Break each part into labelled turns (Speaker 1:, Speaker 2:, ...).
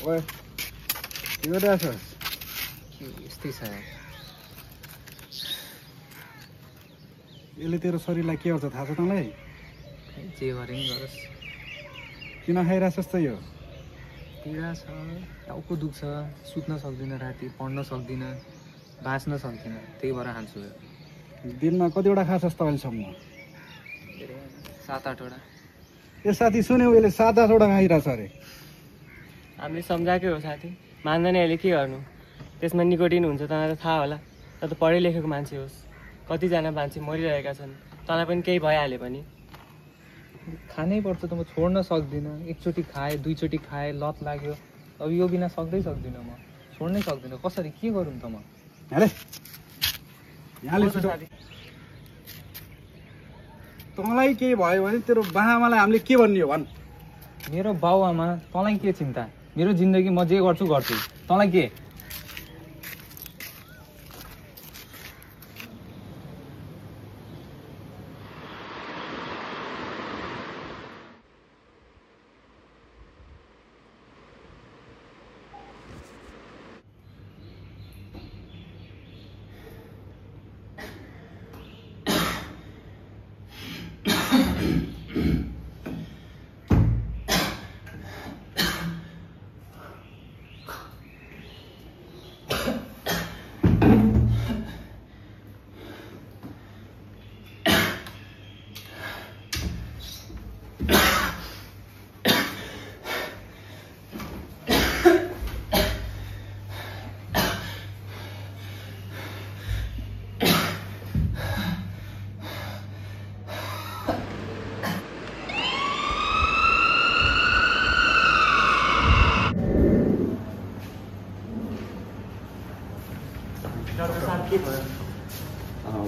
Speaker 1: ओए के गरिरहेछस्?
Speaker 2: यस्तै छ यार।
Speaker 1: यसले तेरो शरीरलाई के गर्छ थाहा छ तँलाई?
Speaker 2: जे गरे नि गरोस्।
Speaker 1: किन खाइरहेछस् त यो?
Speaker 2: पीडा छ, टाउको दुख्छ, सुत्न सक्दिनँ, राति पढ्न सक्दिनँ, बाँच्न सक्दिनँ, त्यही भएर खान्छु यो।
Speaker 1: दिनमा कतिवटा खाछस् त अहिलेसम्म?
Speaker 2: 7-8 वटा।
Speaker 1: ए साथी सुन्यौ, यसले 7-8 वटा खाइरहेछ अरे।
Speaker 3: हामीले सम्झाएकै हो साथी, मान्दैन यसले के गर्नु। त्यसमा निकोटिन हुन्छ तँलाई त थाहा होला। त त पढे लेखेको मान्छे होस्, कतिजना मान्छे मरिरहेका छन्, तँलाई पनि केही भइहाल्यो भने
Speaker 2: खानै पर्छ त, म छोड्न सक्दिनँ। एकचोटि खाएँ, दुईचोटि खाएँ, लत लाग्यो, अब यो बिना सक्दिनँ म, छोड्नै सक्दिनँ। कसरी के गरौँ त म?
Speaker 1: अरे यहाँले साथी तँलाई केही भयो भने तेरो बाआमालाई हामीले के भन्ने हो भन्?
Speaker 2: मेरो बाउआमा तँलाई के चिन्ता? मेरो जिन्दगी म जे गर्छु तँलाई के?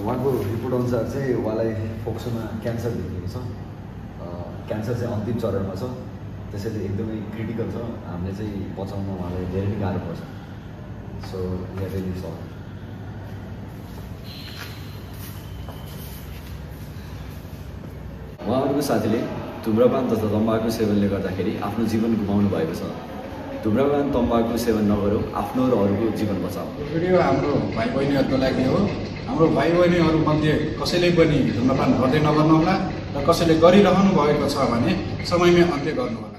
Speaker 4: उहाँको रिपोर्ट अनुसार चाहिँ उहाँलाई फोक्सोमा क्यान्सर देखिएको छ। क्यान्सर चाहिँ अन्तिम चरणमा छ, त्यसैले एकदमै क्रिटिकल छ। हामीले चाहिँ बचाउन उहाँलाई धेरै नै गाह्रो पर्छ। So we are really sorry. उहाँहरूको साथीले धुम्रपान तथा तम्बाकु सेवनले गर्दाखेरि आफ्नो जीवन गुमाउनु भएको छ। धुम्रपान तम्बाकु सेवन नगरौँ, आफ्नो र अरूको जीवन बचाऊ।
Speaker 1: भिडियो हाम्रो भाइ बहिनीहरूको लागि हो। हाम्रो भाइ बहिनीहरूमध्ये कसैले पनि धुम्रपान गर्दै नगर्नुहोला र कसैले गरिरहनु भएको छ भने समयमै अन्त्य गर्नुहोला।